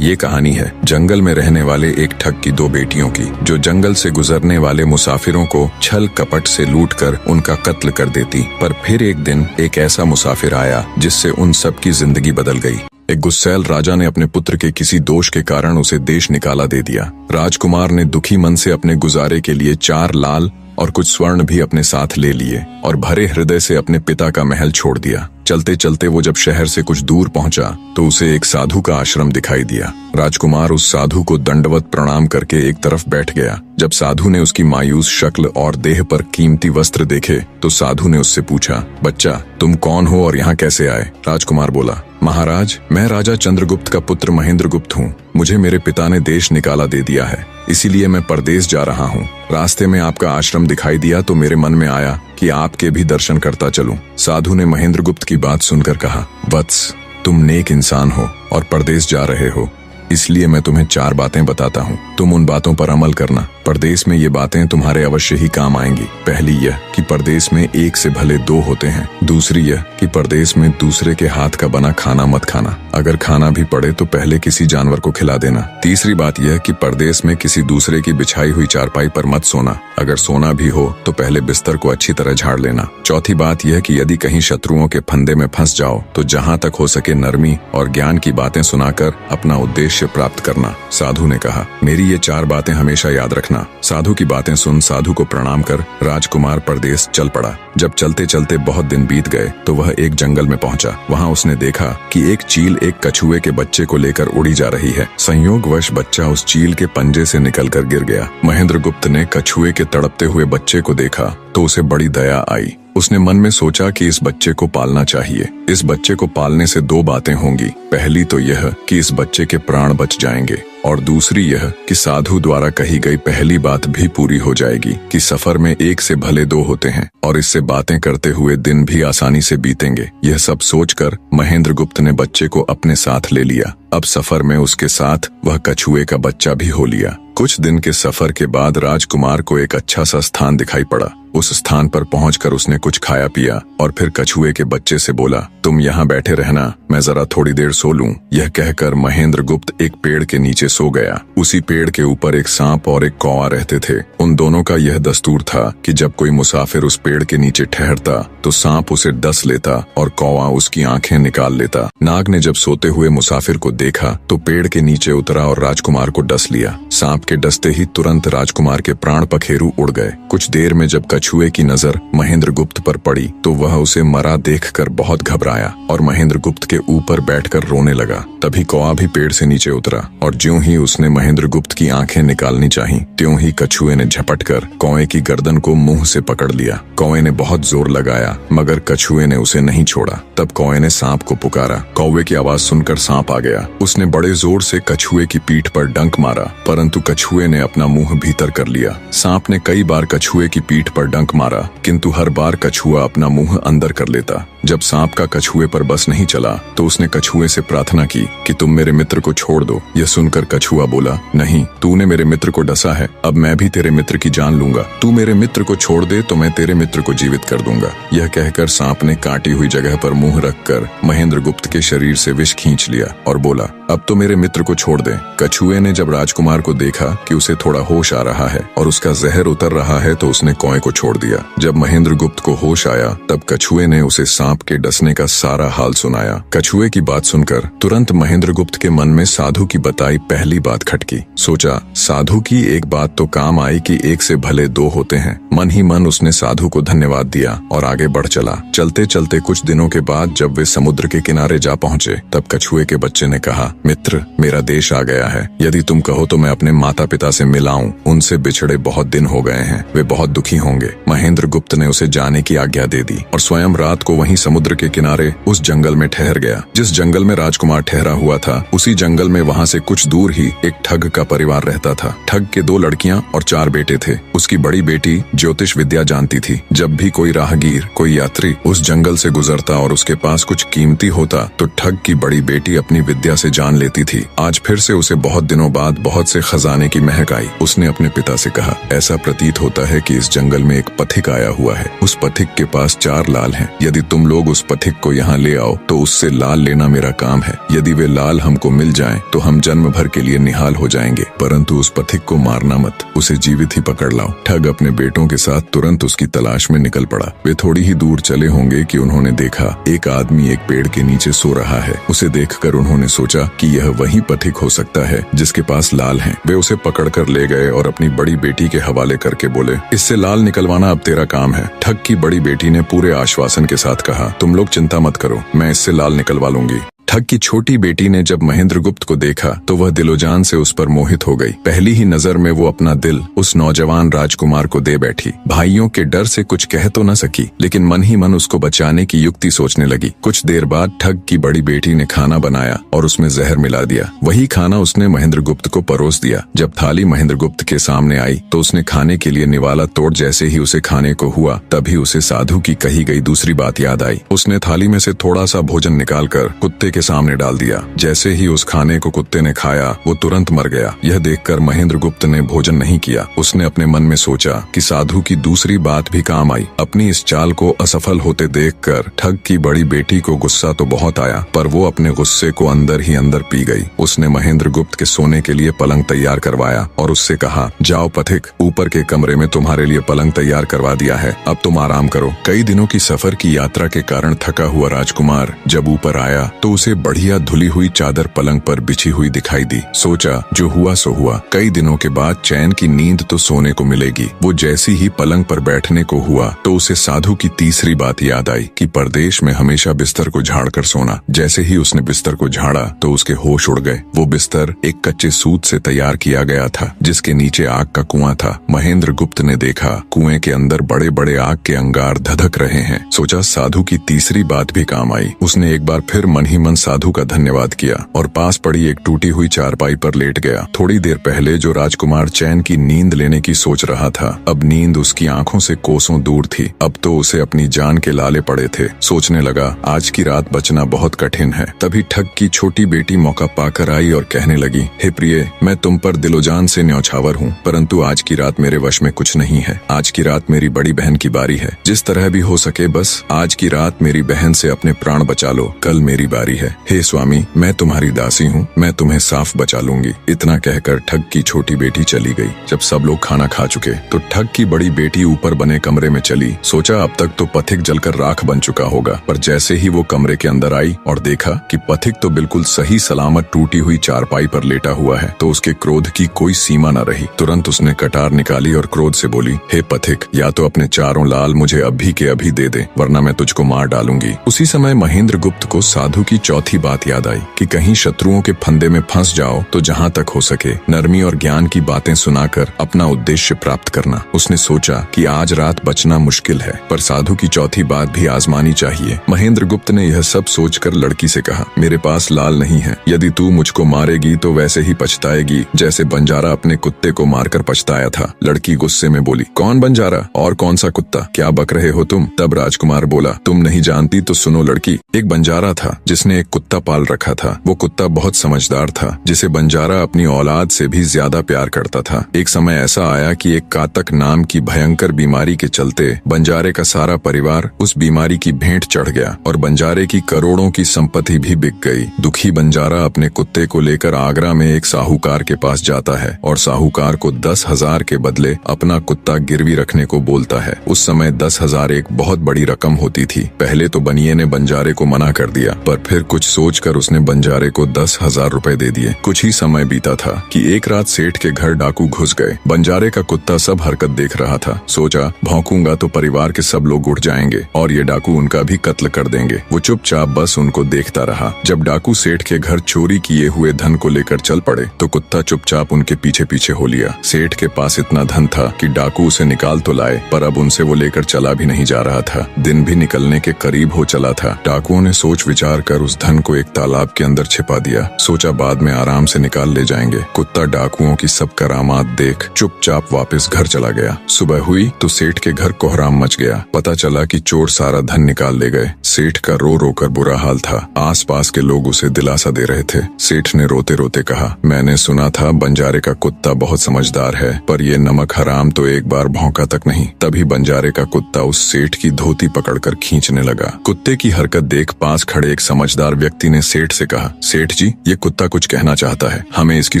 ये कहानी है जंगल में रहने वाले एक ठग की दो बेटियों की, जो जंगल से गुजरने वाले मुसाफिरों को छल कपट से लूटकर उनका कत्ल कर देती। पर फिर एक दिन एक ऐसा मुसाफिर आया जिससे उन सब की जिंदगी बदल गई। एक गुस्सैल राजा ने अपने पुत्र के किसी दोष के कारण उसे देश निकाला दे दिया। राजकुमार ने दुखी मन से अपने गुजारे के लिए 4 लाल और कुछ स्वर्ण भी अपने साथ ले लिए और भरे हृदय से अपने पिता का महल छोड़ दिया। चलते चलते वो जब शहर से कुछ दूर पहुंचा तो उसे एक साधु का आश्रम दिखाई दिया। राजकुमार उस साधु को दंडवत प्रणाम करके एक तरफ बैठ गया। जब साधु ने उसकी मायूस शक्ल और देह पर कीमती वस्त्र देखे तो साधु ने उससे पूछा, बच्चा तुम कौन हो और यहाँ कैसे आए? राजकुमार बोला, महाराज मैं राजा चंद्रगुप्त का पुत्र महेंद्रगुप्त हूँ। मुझे मेरे पिता ने देश निकाला दे दिया है, इसीलिए मैं परदेश जा रहा हूँ। रास्ते में आपका आश्रम दिखाई दिया तो मेरे मन में आया कि आपके भी दर्शन करता चलूं। साधु ने महेंद्रगुप्त की बात सुनकर कहा, वत्स तुम नेक इंसान हो और परदेश जा रहे हो, इसलिए मैं तुम्हें 4 बातें बताता हूँ। तुम उन बातों पर अमल करना। परदेश में ये बातें तुम्हारे अवश्य ही काम आएंगी। पहली यह कि परदेश में एक से भले 2 होते हैं। दूसरी यह कि परदेश में दूसरे के हाथ का बना खाना मत खाना। अगर खाना भी पड़े तो पहले किसी जानवर को खिला देना। तीसरी बात यह कि परदेश में किसी दूसरे की बिछाई हुई चारपाई पर मत सोना। अगर सोना भी हो तो पहले बिस्तर को अच्छी तरह झाड़ लेना। चौथी बात यह कि यदि कहीं शत्रुओं के फंदे में फंस जाओ तो जहाँ तक हो सके नरमी और ज्ञान की बातें सुनाकर अपना उद्देश्य प्राप्त करना। साधु ने कहा, मेरी ये 4 बातें हमेशा याद रखना। साधु की बातें सुन साधु को प्रणाम कर राजकुमार परदेश चल पड़ा। जब चलते चलते बहुत दिन बीत गए तो वह एक जंगल में पहुंचा। वहां उसने देखा कि एक चील एक कछुए के बच्चे को लेकर उड़ी जा रही है। संयोगवश बच्चा उस चील के पंजे से निकलकर गिर गया। महेंद्रगुप्त ने कछुए के तड़पते हुए बच्चे को देखा तो उसे बड़ी दया आई। उसने मन में सोचा कि इस बच्चे को पालना चाहिए। इस बच्चे को पालने से 2 बातें होंगी। पहली तो यह कि इस बच्चे के प्राण बच जाएंगे और दूसरी यह कि साधु द्वारा कही गई पहली बात भी पूरी हो जाएगी कि सफर में एक से भले 2 होते हैं और इससे बातें करते हुए दिन भी आसानी से बीतेंगे। यह सब सोचकर महेंद्रगुप्त ने बच्चे को अपने साथ ले लिया। अब सफर में उसके साथ वह कछुए का बच्चा भी हो लिया। कुछ दिन के सफर के बाद राजकुमार को एक अच्छा सा स्थान दिखाई पड़ा। उस स्थान पर पहुंचकर उसने कुछ खाया पिया और फिर कछुए के बच्चे से बोला, तुम यहाँ बैठे रहना, मैं जरा थोड़ी देर सो लूं। यह कहकर महेंद्रगुप्त एक पेड़ के नीचे सो गया। उसी पेड़ के ऊपर एक सांप और एक कौवा रहते थे। उन दोनों का यह दस्तूर था कि जब कोई मुसाफिर उस पेड़ के नीचे ठहरता तो सांप उसे डस लेता और कौवा उसकी आंखें निकाल लेता। नाग ने जब सोते हुए मुसाफिर को देखा तो पेड़ के नीचे उतरा और राजकुमार को डस लिया। सांप के डसते ही तुरंत राजकुमार के प्राण पखेरु उड़ गए। कुछ देर में जब कछुए की नजर महेंद्रगुप्त पर पड़ी तो वह उसे मरा देखकर बहुत घबराया और महेंद्रगुप्त के ऊपर बैठकर रोने लगा। तभी कौवा भी पेड़ से नीचे उतरा और ज्यों ही उसने महेंद्रगुप्त की आंखें निकालनी चाहिं, त्यों ही कछुए ने झपटकर कौवे की गर्दन को मुंह से पकड़ लिया। कौवे ने बहुत जोर लगाया मगर कछुए ने उसे नहीं छोड़ा। तब कौवे ने सांप को पुकारा। कौवे की आवाज सुनकर सांप आ गया। उसने बड़े जोर से कछुए की पीठ पर डंक मारा, परंतु कछुए ने अपना मुंह भीतर कर लिया। सांप ने कई बार कछुए की पीठ पर डंक मारा, किंतु हर बार कछुआ अपना मुंह अंदर कर लेता। जब सांप का कछुए पर बस नहीं चला तो उसने कछुए से प्रार्थना की कि तुम मेरे मित्र को छोड़ दो। यह सुनकर कछुआ बोला, नहीं, तूने मेरे मित्र को डसा है, अब मैं भी तेरे मित्र की जान लूंगा। तू मेरे मित्र को छोड़ दे तो मैं तेरे मित्र को जीवित कर दूंगा। यह कहकर सांप ने काटी हुई जगह पर मुंह रखकर महेंद्रगुप्त के शरीर से विष खींच लिया और बोला, अब तो मेरे मित्र को छोड़ दे। कछुए ने जब राजकुमार को देखा कि उसे थोड़ा होश आ रहा है और उसका जहर उतर रहा है तो उसने कौवे को छोड़ दिया। जब महेंद्रगुप्त को होश आया तब कछुए ने उसे सांप के डसने का सारा हाल सुनाया। कछुए की बात सुनकर तुरंत महेंद्रगुप्त के मन में साधु की बताई पहली बात खटकी। सोचा, साधु की एक बात तो काम आई कि एक से भले 2 होते हैं। मन ही मन उसने साधु को धन्यवाद दिया और आगे बढ़ चला। चलते चलते कुछ दिनों के बाद जब वे समुद्र के किनारे जा पहुंचे तब कछुए के बच्चे ने कहा, मित्र, मेरा देश आ गया है। यदि तुम कहो तो मैं अपने माता पिता से मिलाऊं। उनसे बिछड़े बहुत दिन हो गए हैं, वे बहुत दुखी होंगे। महेंद्रगुप्त ने उसे जाने की आज्ञा दे दी और स्वयं रात को वहीं समुद्र के किनारे उस जंगल में ठहर गया। जिस जंगल में राजकुमार ठहरा हुआ था उसी जंगल में वहां से कुछ दूर ही एक ठग का परिवार रहता था। ठग के 2 लड़कियां और 4 बेटे थे। उसकी बड़ी बेटी ज्योतिष विद्या जानती थी। जब भी कोई राहगीर, कोई यात्री उस जंगल से गुजरता और उसके पास कुछ कीमती होता तो ठग की बड़ी बेटी अपनी विद्या से जान लेती थी। आज फिर से उसे बहुत दिनों बाद बहुत से खजाने की महक आई। उसने अपने पिता से कहा, ऐसा प्रतीत होता है कि इस जंगल में एक पथिक आया हुआ है। उस पथिक के पास 4 लाल हैं। यदि तुम लोग उस पथिक को यहाँ ले आओ तो उससे लाल लेना मेरा काम है। यदि वे लाल हमको मिल जाएं तो हम जन्म भर के लिए निहाल हो जाएंगे, परंतु उस पथिक को मारना मत, उसे जीवित ही पकड़ लाओ। ठग अपने बेटों के साथ तुरंत उसकी तलाश में निकल पड़ा। वे थोड़ी ही दूर चले होंगे कि उन्होंने देखा एक आदमी एक पेड़ के नीचे सो रहा है। उसे देखकर उन्होंने सोचा कि यह वही पथिक हो सकता है जिसके पास लाल हैं। वे उसे पकड़कर ले गए और अपनी बड़ी बेटी के हवाले करके बोले, इससे लाल निकलवाना अब तेरा काम है। ठग की बड़ी बेटी ने पूरे आश्वासन के साथ कहा, तुम लोग चिंता मत करो, मैं इससे लाल निकलवा लूंगी। ठग की छोटी बेटी ने जब महेंद्रगुप्त को देखा तो वह दिलोजान से उस पर मोहित हो गई। पहली ही नजर में वो अपना दिल उस नौजवान राजकुमार को दे बैठी। भाइयों के डर से कुछ कह तो न सकी, लेकिन मन ही मन उसको बचाने की युक्ति सोचने लगी। कुछ देर बाद ठग की बड़ी बेटी ने खाना बनाया और उसमें जहर मिला दिया। वही खाना उसने महेंद्रगुप्त को परोस दिया। जब थाली महेंद्रगुप्त के सामने आई तो उसने खाने के लिए निवाला तोड़ जैसे ही उसे खाने को हुआ, तभी उसे साधु की कही गई दूसरी बात याद आई। उसने थाली में से थोड़ा सा भोजन निकालकर कुत्ते के सामने डाल दिया। जैसे ही उस खाने को कुत्ते ने खाया वो तुरंत मर गया। यह देखकर महेंद्रगुप्त ने भोजन नहीं किया। उसने अपने मन में सोचा कि साधु की दूसरी बात भी काम आई। अपनी इस चाल को असफल होते देखकर ठग की बड़ी बेटी को गुस्सा तो बहुत आया, पर वो अपने गुस्से को अंदर ही अंदर पी गई। उसने महेंद्रगुप्त के सोने के लिए पलंग तैयार करवाया और उससे कहा, जाओ पथिक, ऊपर के कमरे में तुम्हारे लिए पलंग तैयार करवा दिया है, अब तुम आराम करो। कई दिनों की सफर की यात्रा के कारण थका हुआ राजकुमार जब ऊपर आया तो उसे बढ़िया धुली हुई चादर पलंग पर बिछी हुई दिखाई दी। सोचा जो हुआ सो हुआ, कई दिनों के बाद चैन की नींद तो सोने को मिलेगी। वो जैसी ही पलंग पर बैठने को हुआ तो उसे साधु की तीसरी बात याद आई कि परदेश में हमेशा बिस्तर को झाड़कर सोना। जैसे ही उसने बिस्तर को झाड़ा तो उसके होश उड़ गए। वो बिस्तर एक कच्चे सूत से तैयार किया गया था जिसके नीचे आग का कुआं था। महेंद्रगुप्त ने देखा कुएं के अंदर बड़े बड़े आग के अंगार धधक रहे हैं। सोचा साधु की तीसरी बात भी काम आई। उसने एक बार फिर मन ही मन साधु का धन्यवाद किया और पास पड़ी एक टूटी हुई चारपाई पर लेट गया। थोड़ी देर पहले जो राजकुमार चैन की नींद लेने की सोच रहा था, अब नींद उसकी आंखों से कोसों दूर थी। अब तो उसे अपनी जान के लाले पड़े थे। सोचने लगा आज की रात बचना बहुत कठिन है। तभी ठग की छोटी बेटी मौका पाकर आई और कहने लगी, हे प्रिय, मैं तुम पर दिलोजान से न्यौछावर हूँ, परंतु आज की रात मेरे वश में कुछ नहीं है। आज की रात मेरी बड़ी बहन की बारी है। जिस तरह भी हो सके बस आज की रात मेरी बहन से अपने प्राण बचा लो, कल मेरी बारी है। हे स्वामी, मैं तुम्हारी दासी हूँ, मैं तुम्हें साफ बचा लूंगी। इतना कहकर ठग की छोटी बेटी चली गई। जब सब लोग खाना खा चुके तो ठग की बड़ी बेटी ऊपर बने कमरे में चली। सोचा अब तक तो पथिक जलकर राख बन चुका होगा, पर जैसे ही वो कमरे के अंदर आई और देखा कि पथिक तो बिल्कुल सही सलामत टूटी हुई चारपाई पर लेटा हुआ है तो उसके क्रोध की कोई सीमा न रही। तुरंत उसने कटार निकाली और क्रोध से बोली, हे पथिक, या तो अपने 4 लाल मुझे अभी के अभी दे दे, वरना मैं तुझको मार डालूंगी। उसी समय महेंद्रगुप्त को साधु की चौथी बात याद आई कि कहीं शत्रुओं के फंदे में फंस जाओ तो जहाँ तक हो सके नरमी और ज्ञान की बातें सुनाकर अपना उद्देश्य प्राप्त करना। उसने सोचा कि आज रात बचना मुश्किल है, पर साधु की चौथी बात भी आजमानी चाहिए। महेंद्रगुप्त ने यह सब सोचकर लड़की से कहा, मेरे पास लाल नहीं है। यदि तू मुझको मारेगी तो वैसे ही पछताएगी जैसे बंजारा अपने कुत्ते को मारकर पछताया था। लड़की गुस्से में बोली, कौन बंजारा और कौन सा कुत्ता, क्या बक रहे हो तुम? तब राजकुमार बोला, तुम नहीं जानती तो सुनो लड़की, एक बंजारा था जिसने एक कुत्ता पाल रखा था। वो कुत्ता बहुत समझदार था जिसे बंजारा अपनी औलाद से भी ज्यादा प्यार करता था। एक समय ऐसा आया कि एक कातक नाम की भयंकर बीमारी के चलते बंजारे का सारा परिवार उस बीमारी की भेंट चढ़ गया और बंजारे की करोड़ों की संपत्ति भी बिक गई। दुखी बंजारा अपने कुत्ते को लेकर आगरा में एक साहूकार के पास जाता है और साहूकार को 10,000 के बदले अपना कुत्ता गिरवी रखने को बोलता है। उस समय 10,000 एक बहुत बड़ी रकम होती थी। पहले तो बनिए ने बंजारे को मना कर दिया, पर फिर कुछ सोचकर उसने बंजारे को 10,000 रुपए दे दिए। कुछ ही समय बीता था कि एक रात सेठ के घर डाकू घुस गए। बंजारे का कुत्ता सब हरकत देख रहा था। सोचा भौंकूंगा तो परिवार के सब लोग उठ जाएंगे और ये डाकू उनका भी कत्ल कर देंगे। वो चुपचाप बस उनको देखता रहा। जब डाकू सेठ के घर चोरी किए हुए धन को लेकर चल पड़े तो कुत्ता चुपचाप उनके पीछे पीछे हो लिया। सेठ के पास इतना धन था कि डाकू उसे निकाल तो लाए, पर अब उनसे वो लेकर चला भी नहीं जा रहा था। दिन भी निकलने के करीब हो चला था। डाकुओं ने सोच विचार कर उस धन को एक तालाब के अंदर छिपा दिया। सोचा बाद में आराम से निकाल ले जाएंगे। कुत्ता डाकुओं की सब करामात देख चुपचाप वापस घर चला गया। सुबह हुई तो सेठ के घर कोहराम मच गया। पता चला कि चोर सारा धन निकाल ले गए। सेठ का रो रो कर बुरा हाल था। आसपास के लोग उसे दिलासा दे रहे थे। सेठ ने रोते रोते कहा, मैंने सुना था बंजारे का कुत्ता बहुत समझदार है, पर ये नमक हराम तो एक बार भौंका तक नहीं। तभी बंजारे का कुत्ता उस सेठ की धोती पकड़कर खींचने लगा। कुत्ते की हरकत देख पास खड़े एक समझदार व्यक्ति ने सेठ से कहा, सेठ जी, ये कुत्ता कुछ कहना चाहता है, हमें इसकी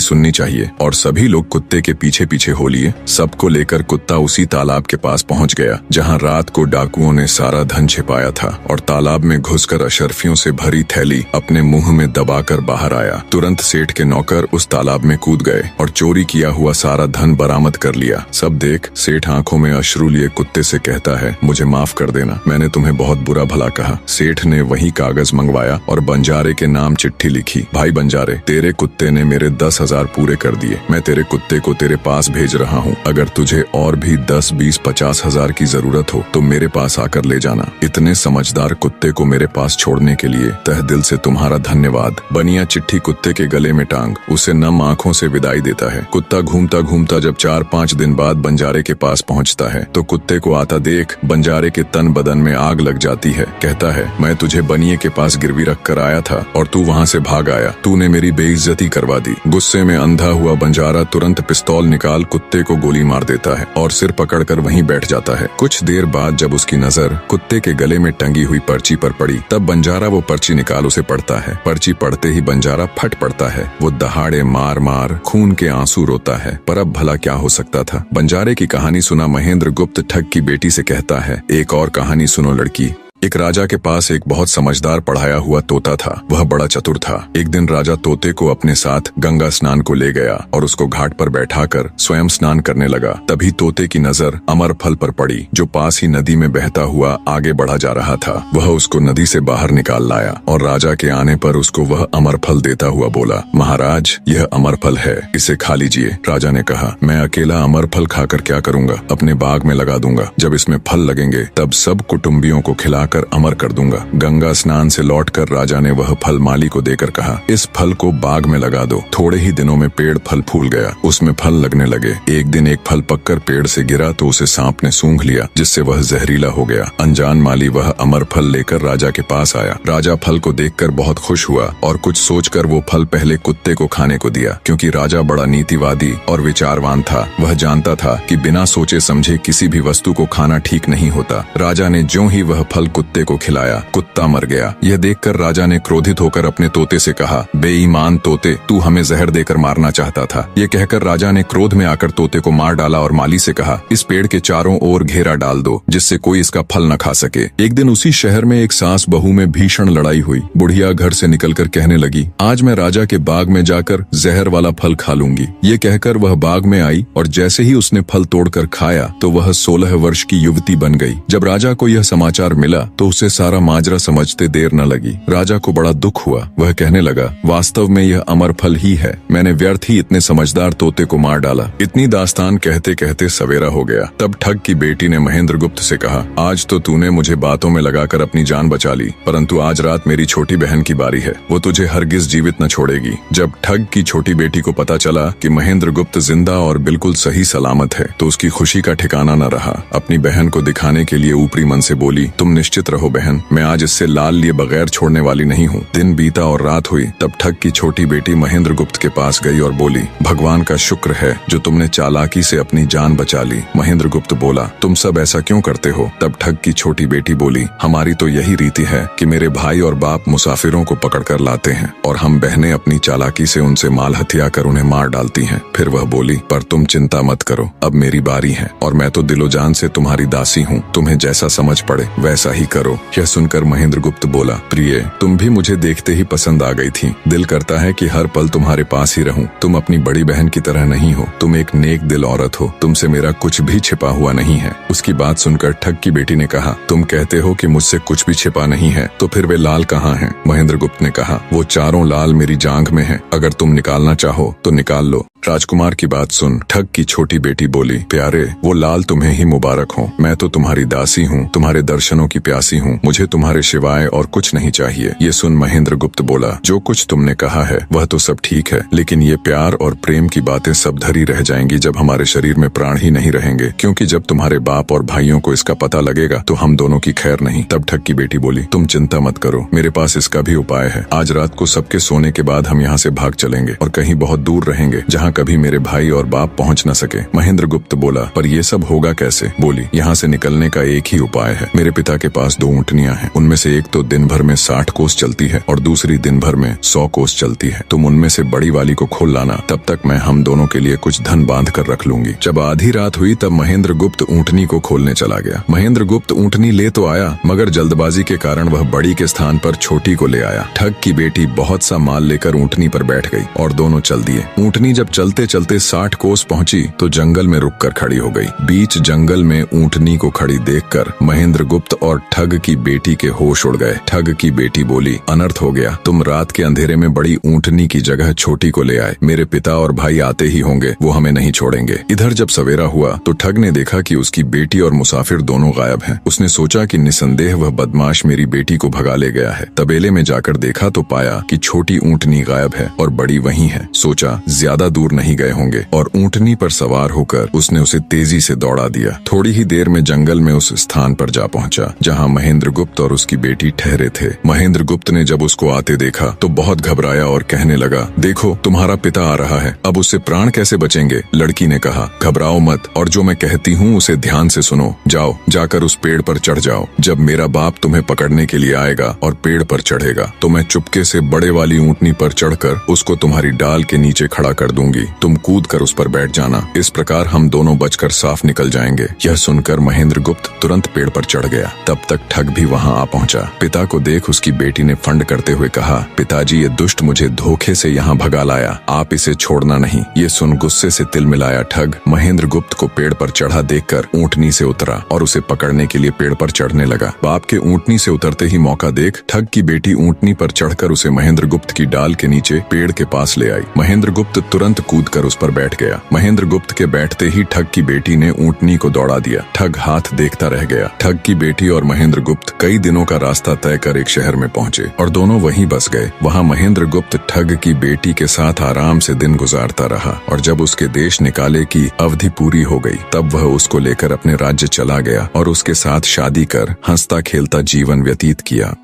सुननी चाहिए। और सभी लोग कुत्ते के पीछे पीछे हो लिए। सबको लेकर कुत्ता उसी तालाब के पास पहुंच गया जहां रात को डाकुओं ने सारा धन छिपाया था, और तालाब में घुसकर अशर्फियों से भरी थैली अपने मुंह में दबाकर बाहर आया। तुरंत सेठ के नौकर उस तालाब में कूद गए और चोरी किया हुआ सारा धन बरामद कर लिया। सब देख सेठ आंखों में अश्रु लिए कुत्ते से कहता है, मुझे माफ कर देना, मैंने तुम्हें बहुत बुरा भला कहा। सेठ ने वही कागज मंगवाया और बंजारे के नाम चिट्ठी लिखी, भाई बंजारे, तेरे कुत्ते ने मेरे 10,000 पूरे कर दिए। मैं तेरे कुत्ते को तेरे पास भेज रहा हूँ। अगर तुझे और भी 10, 20, 50 हजार की जरूरत हो तो मेरे पास आकर ले जाना। इतने समझदार कुत्ते को मेरे पास छोड़ने के लिए तहे दिल से तुम्हारा धन्यवाद। बनिया चिट्ठी कुत्ते के गले में टांग उसे नम आंखों से विदाई देता है। कुत्ता घूमता घूमता जब 4-5 दिन बाद बंजारे के पास पहुंचता है तो कुत्ते को आता देख बंजारे के तन बदन में आग लग जाती है। कहता है, मैं तुझे बनिए के पास गिरवी रख कर आया था और तू वहाँ से भाग आया। तूने मेरी बेइज्जती करवा दी। गुस्से में अंधा हुआ बंजारा तुरंत पिस्तौल निकाल कुत्ते को गोली मार देता है और सिर पकड़कर वहीं बैठ जाता है। कुछ देर बाद जब उसकी नजर कुत्ते के गले में टंगी हुई पर्ची पर पड़ी तब बंजारा वो पर्ची निकाल उसे पढ़ता है। पर्ची पढ़ते ही बंजारा फट पड़ता है। वो दहाड़े मार मार खून के आंसू रोता है। पर अब भला क्या हो सकता था। बंजारे की कहानी सुना महेंद्र गुप्त ठग की बेटी से कहता है, एक और कहानी सुनो लड़की। एक राजा के पास एक बहुत समझदार पढ़ाया हुआ तोता था। वह बड़ा चतुर था। एक दिन राजा तोते को अपने साथ गंगा स्नान को ले गया और उसको घाट पर बैठाकर स्वयं स्नान करने लगा। तभी तोते की नजर अमर फल पर पड़ी जो पास ही नदी में बहता हुआ आगे बढ़ा जा रहा था। वह उसको नदी से बाहर निकाल लाया और राजा के आने पर उसको वह अमर फल देता हुआ बोला, महाराज, यह अमर फल है, इसे खा लीजिए। राजा ने कहा, मैं अकेला अमर फल खाकर क्या करूंगा, अपने बाग में लगा दूंगा। जब इसमें फल लगेंगे तब सब कुटुंबियों को खिला कर अमर कर दूंगा। गंगा स्नान से लौटकर राजा ने वह फल माली को देकर कहा, इस फल को बाग में लगा दो। थोड़े ही दिनों में पेड़ फल फूल गया, उसमें फल लगने लगे। एक दिन एक फल पककर पेड़ से गिरा तो उसे सांप ने सूंघ लिया, जिससे वह जहरीला हो गया। अनजान माली वह अमर फल लेकर राजा के पास आया। राजा फल को देखकर बहुत खुश हुआ और कुछ सोचकर वो फल पहले कुत्ते को खाने को दिया, क्योंकि राजा बड़ा नीतिवादी और विचारवान था। वह जानता था कि बिना सोचे समझे किसी भी वस्तु को खाना ठीक नहीं होता। राजा ने ज्यों ही वह फल कुत्ते को खिलाया, कुत्ता मर गया। यह देखकर राजा ने क्रोधित होकर अपने तोते से कहा, बेईमान तोते, तू हमें जहर देकर मारना चाहता था। ये कहकर राजा ने क्रोध में आकर तोते को मार डाला और माली से कहा, इस पेड़ के चारों ओर घेरा डाल दो जिससे कोई इसका फल न खा सके। एक दिन उसी शहर में एक सास बहू में भीषण लड़ाई हुई। बुढ़िया घर से निकलकर कहने लगी, आज मैं राजा के बाग में जाकर जहर वाला फल खा लूंगी। ये कहकर वह बाग में आई और जैसे ही उसने फल तोड़कर खाया तो वह 16 वर्ष की युवती बन गई। जब राजा को यह समाचार मिला तो उसे सारा माजरा समझते देर न लगी। राजा को बड़ा दुख हुआ। वह कहने लगा, वास्तव में यह अमर फल ही है, मैंने व्यर्थ ही इतने समझदार तोते को मार डाला। इतनी दास्तान कहते कहते सवेरा हो गया। तब ठग की बेटी ने महेंद्र गुप्त से कहा, आज तो तूने मुझे बातों में लगाकर अपनी जान बचा ली, परंतु आज रात मेरी छोटी बहन की बारी है, वो तुझे हरगिज जीवित न छोड़ेगी। जब ठग की छोटी बेटी को पता चला कि महेंद्र गुप्त जिंदा और बिल्कुल सही सलामत है तो उसकी खुशी का ठिकाना न रहा। अपनी बहन को दिखाने के लिए ऊपरी मन से बोली, तुम निश्चित रहो बहन, मैं आज इससे लाल लिए बगैर छोड़ने वाली नहीं हूँ। दिन बीता और रात हुई। तब ठग की छोटी बेटी महेंद्र गुप्त के पास गई और बोली, भगवान का शुक्र है जो तुमने चालाकी से अपनी जान बचा ली। महेंद्र गुप्त बोला, तुम सब ऐसा क्यों करते हो? तब ठग की छोटी बेटी बोली, हमारी तो यही रीति है कि मेरे भाई और बाप मुसाफिरों को पकड़कर लाते हैं और हम बहनें अपनी चालाकी से उनसे माल हथिया कर उन्हें मार डालती हैं। फिर वह बोली, पर तुम चिंता मत करो, अब मेरी बारी है और मैं तो दिलो जान से तुम्हारी दासी हूँ, तुम्हें जैसा समझ पड़े वैसा ही करो। यह सुनकर महेंद्र गुप्त बोला, प्रिय, तुम भी मुझे देखते ही पसंद आ गई थी। दिल करता है कि हर पल तुम्हारे पास ही रहूं। तुम अपनी बड़ी बहन की तरह नहीं हो, तुम एक नेक दिल औरत हो, तुमसे मेरा कुछ भी छिपा हुआ नहीं है। उसकी बात सुनकर ठग की बेटी ने कहा, तुम कहते हो कि मुझसे कुछ भी छिपा नहीं है, तो फिर वे लाल कहाँ हैं? महेंद्र गुप्त ने कहा, वो चारों लाल मेरी जांघ में हैं, अगर तुम निकालना चाहो तो निकाल लो। राजकुमार की बात सुन ठग की छोटी बेटी बोली, प्यारे वो लाल तुम्हें ही मुबारक हो। मैं तो तुम्हारी दासी हूँ, तुम्हारे दर्शनों की प्यासी हूँ, मुझे तुम्हारे सिवाय और कुछ नहीं चाहिए। ये सुन महेंद्र गुप्त बोला, जो कुछ तुमने कहा है वह तो सब ठीक है, लेकिन ये प्यार और प्रेम की बातें सब धरी रह जाएंगी जब हमारे शरीर में प्राण ही नहीं रहेंगे, क्योंकि जब तुम्हारे बाप और भाइयों को इसका पता लगेगा तो हम दोनों की खैर नहीं। तब ठग की बेटी बोली, तुम चिंता मत करो, मेरे पास इसका भी उपाय है। आज रात को सबके सोने के बाद हम यहाँ से भाग चलेंगे और कहीं बहुत दूर रहेंगे जहाँ कभी मेरे भाई और बाप पहुँच न सके। महेंद्र गुप्त बोला, पर ये सब होगा कैसे? बोली, यहाँ से निकलने का एक ही उपाय है। मेरे पिता के पास 2 ऊँटनियाँ हैं, उनमें से एक तो दिन भर में 60 कोस चलती है और दूसरी दिन भर में 100 कोस चलती है। तुम उनमें से बड़ी वाली को खोल लाना, तब तक मैं हम दोनों के लिए कुछ धन बांध कर रख लूंगी। जब आधी रात हुई तब महेंद्र गुप्त ऊँटनी को खोलने चला गया। महेंद्र गुप्त ऊँटनी ले तो आया, मगर जल्दबाजी के कारण वह बड़ी के स्थान पर छोटी को ले आया। ठग की बेटी बहुत सा माल लेकर ऊँटनी पर बैठ गई और दोनों चल दिए। ऊँटनी जब चलते चलते 60 कोस पहुंची तो जंगल में रुककर खड़ी हो गई। बीच जंगल में ऊँटनी को खड़ी देखकर महेंद्र गुप्त और ठग की बेटी के होश उड़ गए। ठग की बेटी बोली, अनर्थ हो गया, तुम रात के अंधेरे में बड़ी ऊँटनी की जगह छोटी को ले आए। मेरे पिता और भाई आते ही होंगे, वो हमें नहीं छोड़ेंगे। इधर जब सवेरा हुआ तो ठग ने देखा कि उसकी बेटी और मुसाफिर दोनों गायब हैं। उसने सोचा कि निसंदेह वह बदमाश मेरी बेटी को भगा ले गया है। तबेले में जाकर देखा तो पाया कि छोटी ऊँटनी गायब है और बड़ी वहीं है। सोचा ज्यादा दूर नहीं गए होंगे और ऊँटनी पर सवार होकर उसने उसे तेजी से दौड़ा दिया। थोड़ी ही देर में जंगल में उस स्थान पर जा पहुंचा जहां महेंद्र गुप्त और उसकी बेटी ठहरे थे। महेंद्र गुप्त ने जब उसको आते देखा तो बहुत घबराया और कहने लगा, देखो तुम्हारा पिता आ रहा है, अब उससे प्राण कैसे बचेंगे? लड़की ने कहा, घबराओ मत और जो मैं कहती हूँ उसे ध्यान से सुनो। जाओ, जाकर उस पेड़ पर चढ़ जाओ। जब मेरा बाप तुम्हें पकड़ने के लिए आएगा और पेड़ पर चढ़ेगा तो मैं चुपके से बड़े वाली ऊँटनी पर चढ़कर उसको तुम्हारी डाल के नीचे खड़ा कर दूंगी। तुम कूद कर उस पर बैठ जाना, इस प्रकार हम दोनों बचकर साफ निकल जाएंगे। यह सुनकर महेंद्र गुप्त तुरंत पेड़ पर चढ़ गया। तब तक ठग भी वहां आ पहुंचा। पिता को देख उसकी बेटी ने फंड करते हुए कहा, पिताजी ये दुष्ट मुझे धोखे से यहाँ भगा लाया, आप इसे छोड़ना नहीं। ये सुन गुस्से से तिल मिलाया ठग महेंद्र गुप्त को पेड़ पर चढ़ा देखकर ऊँटनी से उतरा और उसे पकड़ने के लिए पेड़ पर चढ़ने लगा। बाप के ऊँटनी से उतरते ही मौका देख ठग की बेटी ऊँटनी पर चढ़कर उसे महेंद्र गुप्त की डाल के नीचे पेड़ के पास ले आई। महेंद्र गुप्त तुरंत कूदकर उस पर बैठ गया। महेंद्र गुप्त के बैठते ही ठग की बेटी ने ऊँटनी को दौड़ा दिया। ठग हाथ देखता रह गया। ठग की बेटी और महेंद्र गुप्त कई दिनों का रास्ता तय कर एक शहर में पहुंचे और दोनों वहीं बस गए। वहां महेंद्र गुप्त ठग की बेटी के साथ आराम से दिन गुजारता रहा और जब उसके देश निकाले की अवधि पूरी हो गई तब वह उसको लेकर अपने राज्य चला गया और उसके साथ शादी कर हंसता खेलता जीवन व्यतीत किया।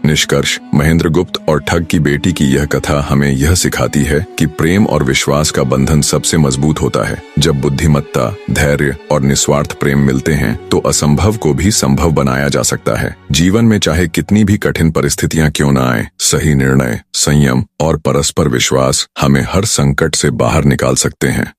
निष्कर्ष, महेंद्र गुप्त और ठग की बेटी की यह कथा हमें यह सिखाती है कि प्रेम और विश्वास का बंधन सबसे मजबूत होता है। जब बुद्धिमत्ता, धैर्य और निस्वार्थ प्रेम मिलते हैं तो असंभव को भी संभव बनाया जा सकता है। जीवन में चाहे कितनी भी कठिन परिस्थितियां क्यों न आए, सही निर्णय, संयम और परस्पर विश्वास हमें हर संकट से बाहर निकाल सकते हैं।